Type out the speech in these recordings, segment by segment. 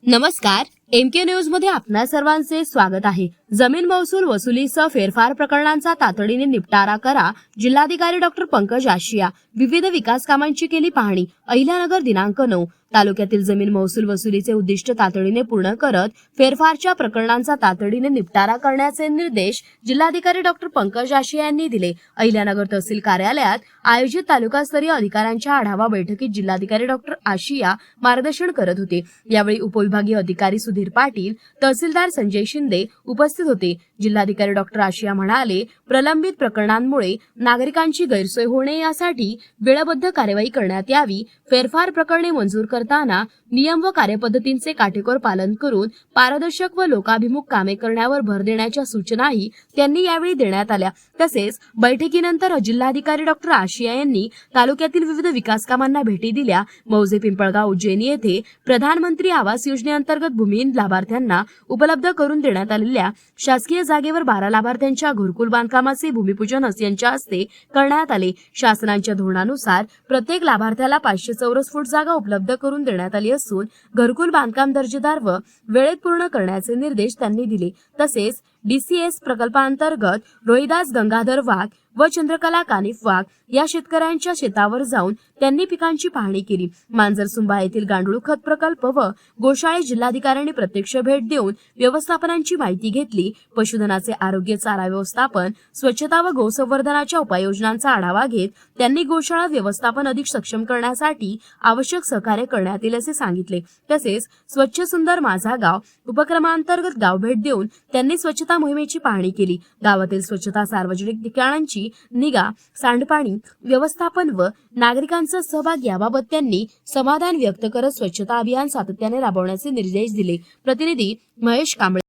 नमस्कार, MK news मध्ये आपणा सर्वांचे स्वागत आहे। जमीन महसूल वसुलीसह फेरफार प्रकरणांचा तातडीने निपटारा करा। जिल्हाधिकारी डॉक्टर पंकज आशिया विविध विकास कामांची केली पाहणी। अहिल्यानगर दिनांक 9 तालुक्यातील जमीन महसूल वसुलीचे उद्दिष्ट तातडीने पूर्ण करत फेरफारच्या प्रकरणांचा तातडीने निपटारा करण्याचे निर्देश जिल्हाधिकारी डॉक्टर पंकज आशिया यांनी दिले। अहिल्यानगर तहसील कार्यालयात आयोजित तालुकास्तरीय अधिकाऱ्यांच्या आढावा बैठकीत जिल्हाधिकारी डॉक्टर आशिया मार्गदर्शन करत होते। यावेळी उपविभागीय अधिकारी सुधीर पाटील, तहसीलदार संजय शिंदे उपस्थित होते। जिल्हाधिकारी डॉक्टर आशिया म्हणाले, प्रलंबित प्रकरणांमुळे नागरिकांची गैरसोय होणे यासाठी वेळबद्ध कार्यवाही करण्यात यावी। फेरफार प्रकरणे मंजूर करताना नियम व कार्यपद्धतींचे काटेकोर पालन करून पारदर्शक व लोकाभिमुख कामे करण्यावर भर देण्याच्या सूचनाही त्यांनी यावेळी देण्यात आल्या। तसेच बैठकीनंतर जिल्हाधिकारी डॉक्टर आशिया यांनी तालुक्यातील विविध विकास कामांना भेटी दिल्या। मौजे, पिंपळगाव, उज्जैनी येथे प्रधानमंत्री आवास योजनेअंतर्गत भूमिहीन लाभार्थ्यांना उपलब्ध करून देण्यात आलेल्या शासकीय जागेवर 12 लाभार्थ्यांच्या घरकुल बांधकामाचे भूमिपूजन यांच्या हस्ते करण्यात आले। शासनाच्या धोरणानुसार प्रत्येक लाभार्थ्याला 500 चौरस फूट जागा उपलब्ध करून देण्यात आली असून घरकुल बांधकाम दर्जेदार व वेळेत पूर्ण करण्याचे निर्देश त्यांनी दिले। तसेच डीसीएस प्रकल्पांतर्गत रोहिदास गंगाधर वाघ व चंद्रकला कानिफ वाघ या शेतकऱ्यांच्या शेतावर जाऊन त्यांनी पिकांची पाहणी केली। मांजरसुंबा येथील गांडूळ खत प्रकल्प व गोशाळे जिल्हाधिकाऱ्यांनी प्रत्यक्ष भेट देऊन व्यवस्थापनांची माहिती घेतली। पशुधनाचे आरोग्य, चारा व्यवस्थापन, स्वच्छता व गोसंवर्धनाच्या उपाययोजनांचा आढावा घेत त्यांनी गोशाळा व्यवस्थापन अधिक सक्षम करण्यासाठी आवश्यक सहकार्य करण्यात येईल असे सांगितले। तसेच स्वच्छ सुंदर माझा गाव उपक्रमांतर्गत गाव भेट देऊन त्यांनी स्वच्छता मोहिमेची पाहणी केली। गावातील स्वच्छता, सार्वजनिक ठिकाणांची निगा, सांडपाणी व्यवस्थापन व नागरिकांचा सहभाग याबाबत त्यांनी समाधान व्यक्त करत स्वच्छता अभियान सातत्याने राबवण्याचे निर्देश दिले। प्रतिनिधी महेश कांबळे।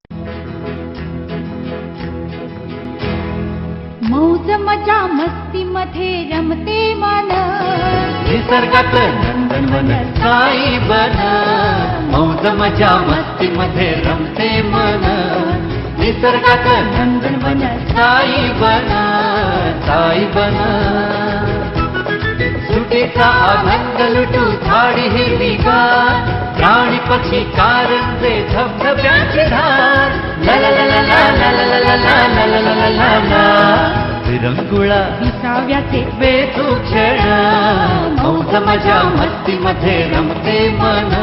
मौज मजा मस्ती मध्ये रमते मन, निसर्गात नंदनवन साई बन। मौज मजा मस्ती मध्ये रमते मन, निसर्गात नंदनवन साई बन, साई बन। सुटेचा आनंद लुटू झाडी हिरवीगार, प्राणी पक्षी कारंजे धबधब्याची धार। ला ला ला ला ला ला ला ला ला ला ला ला ला ला। विरंगुळा विसाव्याचे बेतू क्षण, मौज मजा मस्ती मध्ये रमते मन,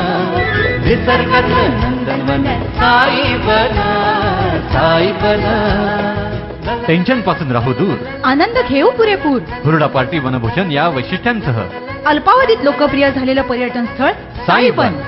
निसर्गात नंदनवन साई बन, साई बन। टेन्शन पासून राहू दूर, आनंद घेऊ पुरेपूर। हुरडा पार्टी वनभोजन या वैशिष्ट्यांसह अल्पावधीत लोकप्रिय झालेलं पर्यटन स्थळ साईबन।